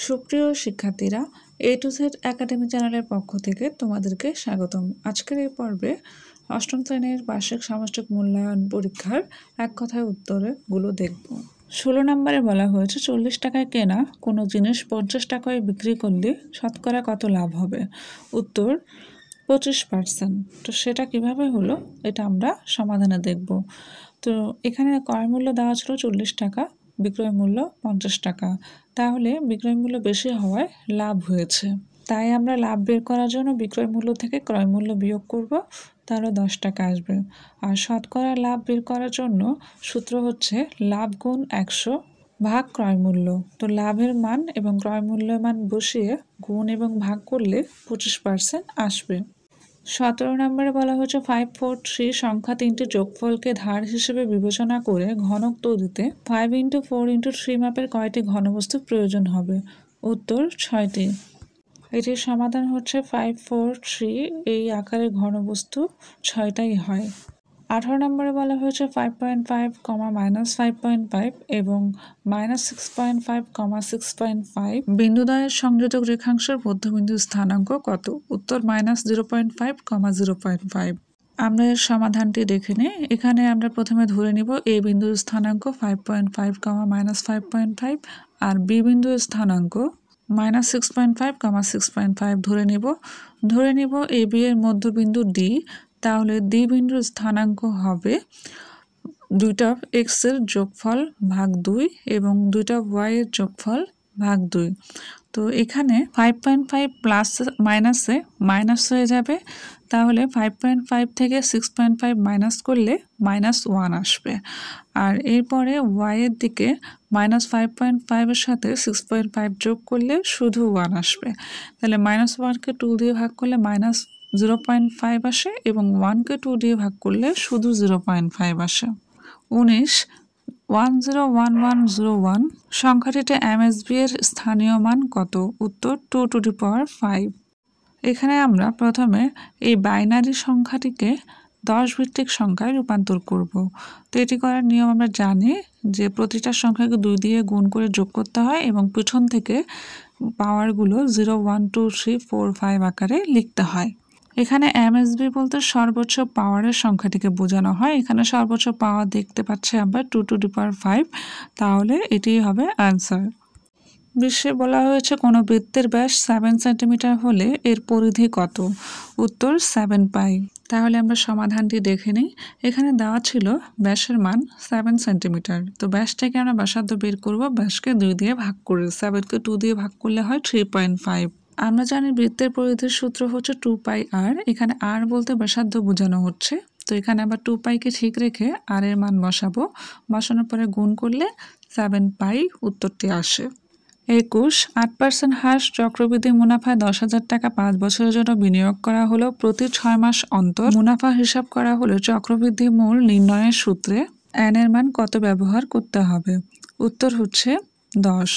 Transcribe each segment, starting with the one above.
সুপ্রিয় শিক্ষার্থীরা, এ to Z academy চ্যানেলের পক্ষ থেকে তোমাদেরকে স্বাগতম। আজকের এই পর্বে অষ্টম শ্রেণীর বার্ষিক সামষ্টিক মূল্যায়ন পরীক্ষার এক কথায় উত্তরগুলো দেখব। 16 নম্বরে বলা হয়েছে 40 টাকায় কেনা কোনো জিনিস 50 টাকায় বিক্রি করলে শতকরা কত লাভ হবে? উত্তর 25%। তো সেটা কিভাবে হলো এটা আমরা সমাধানে দেখব। তো এখানে ক্রয় মূল্য দেওয়া ছিল 40 টাকা, বিক্রয় মূল্য 50 টাকা, তাহলে বিক্রয় মূল্য বেশি হওয়ায় লাভ হয়েছে। তাই আমরা লাভ বের করার জন্য বিক্রয় মূল্য থেকে ক্রয় মূল্য বিয়োগ করব, তাহলে 10 টাকা আসবে। আর শতকরা লাভ বের করার জন্য সূত্র হচ্ছে লাভ গুণ 100 ভাগ ক্রয় মূল্য। তো লাভের মান এবং ক্রয় মূল্যের মান বসিয়ে গুণ এবং ভাগ করলে 25% আসবে। 17 নম্বরে বলা হচ্ছে 543 সংখ্যা তিনটি যোগফলকে ধার হিসেবে বিবেচনা করে ঘনক তৈরিতে 5x4x3 মাপের কয়টি ঘনবস্তুর প্রয়োজন হবে? উত্তর 6টি। এটির সমাধান হচ্ছে 543, এই আকারের ঘনবস্তু 6টাই হয়। 18 নম্বরে বলা হয়েছে 5.5, -5.5 এবং -6.5, 6.5 বিন্দুদ্বয়ের সংযোজক রেখাংশের মধ্যবিন্দুর স্থানাঙ্ক কত? উত্তর -0.5, 0.5। আমরা এর সমাধানটি দেখে নিই। এখানে আমরা প্রথমে ধরে নিব এ বিন্দুর স্থানাঙ্ক 5.5, -5.5 আর বি বিন্দুর স্থানাঙ্ক -6.5, 6.5 ধরে নিব এ বি এর মধ্যবিন্দু ডি। তাহলে ডি বিন্দুর স্থানাঙ্ক হবে দুইটা এক্স এর যোগফল ভাগ 2 এবং দুইটা ওয়াই এর যোগফল ভাগ 2। তো এখানে 5.5 প্লাস মাইনাসে মাইনাস হয়ে যাবে, তাহলে 5.5 থেকে 6.5 মাইনাস করলে -1 আসবে। আর এরপরে ওয়াই এর দিকে -5.5 এর সাথে 6.5 যোগ করলে শুধু 1 আসবে। তাহলে -1কে 2 দিয়ে ভাগ করলে -0.5 আসে এবং 1কে 2 দিয়ে ভাগ করলে শুধু 0.5 আসে। 19 101101 সংখ্যাটিতে MSB এর স্থানীয় মান কত? উত্তর 2 টু দি পাওয়ার 5। এখানে আমরা প্রথমে এই বাইনারি সংখ্যাটিকে 10 ভিত্তিক সংখ্যায় রূপান্তর করব। তো এটি করার নিয়ম আমরা জানি যে প্রতিটা সংখ্যাকে 2 দিয়ে গুণ করে যোগ করতে হয় এবং পিছন থেকে পাওয়ারগুলো 0, 1, 2, 3, 4, 5 আকারে লিখতে হয়। এখানে MSB বলতে সর্বোচ্চ পাওয়ারের সংখ্যাটিকে বোঝানো হয়। এখানে সর্বোচ্চ পাওয়ার দেখতে পাচ্ছি আমরা 2 টু দি পাওয়ার 5, তাহলে এটি হবে আনসার। বিশ্বে বলা হয়েছে কোনো বৃত্তের ব্যাস 7 সেন্টিমিটার হলে এর পরিধি কত? উত্তর 7 পাই। তাহলে আমরা সমাধানটি দেখে নিই। এখানে দেওয়া ছিল ব্যাসের মান 7 সেন্টিমিটার। তো ব্যাসটাকে আমরা ব্যাসার্ধ বের করব, ব্যাসকে 2 দিয়ে ভাগ করে 7কে 2 দিয়ে ভাগ করলে হয় 3.5। আমরা জানি বৃত্তের পরিধির সূত্র হচ্ছে 2πr। এখানে r বলতে ব্যাসার্ধ বোঝানো হচ্ছে, তো এখানে আবার 2πকে ঠিক রেখে r এর মান বসাবো। বসানোর পরে গুণ করলে 7 পাই উত্তরটি আসে। 21 8% হার চক্রবৃদ্ধি মুনাফায় 10,000 টাকা 5 বছরের জন্য বিনিয়োগ করা হলো। প্রতি 6 মাস অন্তর মুনাফা হিসাব করা হলে চক্রবৃদ্ধি মূল নির্ণয়ের সূত্রে n এর মান কত ব্যবহার করতে হবে? উত্তর হচ্ছে 10।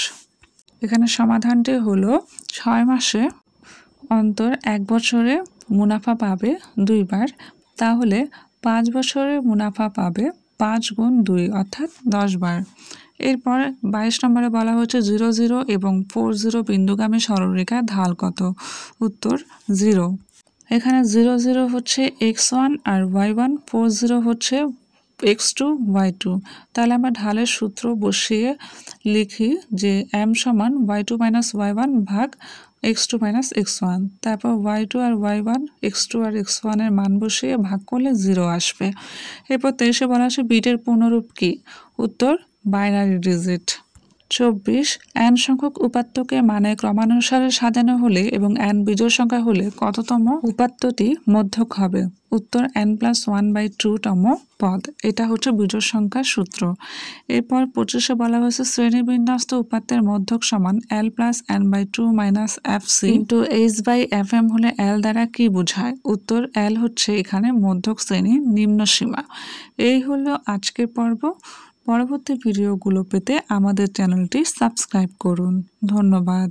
এখানে সমাধানটি হলো 6 মাসে অন্তর 1 বছরে মুনাফা পাবে 2 বার, তাহলে 5 বছরে মুনাফা পাবে 5 গুণ 2 অর্থাৎ 10 বার। এরপর 22 নম্বরে বলা হচ্ছে 0, 0 এবং 40 বিন্দুগামী সরলরেখার ঢাল কত? উত্তর 0। এখানে 0, 0 হচ্ছে x1 আর y1, 40 হচ্ছে x2, y2। তাহলে আমরা ঢালের সূত্র বসিয়ে লিখি যে m সমান y2 - y1 ভাগ x2 - x1। তারপর y2 আর y1, x2 আর x1 এর মান বসিয়ে ভাগ করলে 0 আসবে। এরপর 23-এ বলা আছে বিটের পূর্ণরূপ কি? উত্তর বাইনারি ডিজিট। 24 n সংখ্যক উপাত্তকে মানে ক্রমানুসারে সাজানো হলে এবং n বিজোড় সংখ্যা হলে কততম উপাত্তটি মধ্যক হবে? উত্তর n+1/2 তম পদ। এটা হচ্ছে বিজোড় সংখ্যার সূত্র। এরপর 25-এ বলা হয়েছে শ্রেণীবিন্যস্ত উপাত্তের মধ্যক সমান l + n/2 - fc × h/fm হলে l দ্বারা কি বোঝায়? উত্তর l হচ্ছে এখানে মধ্যক শ্রেণীর নিম্ন সীমা। এই হলো আজকের পর্ব। পরবর্তী ভিডিওগুলো পেতে আমাদের চ্যানেলটি সাবস্ক্রাইব করুন। ধন্যবাদ।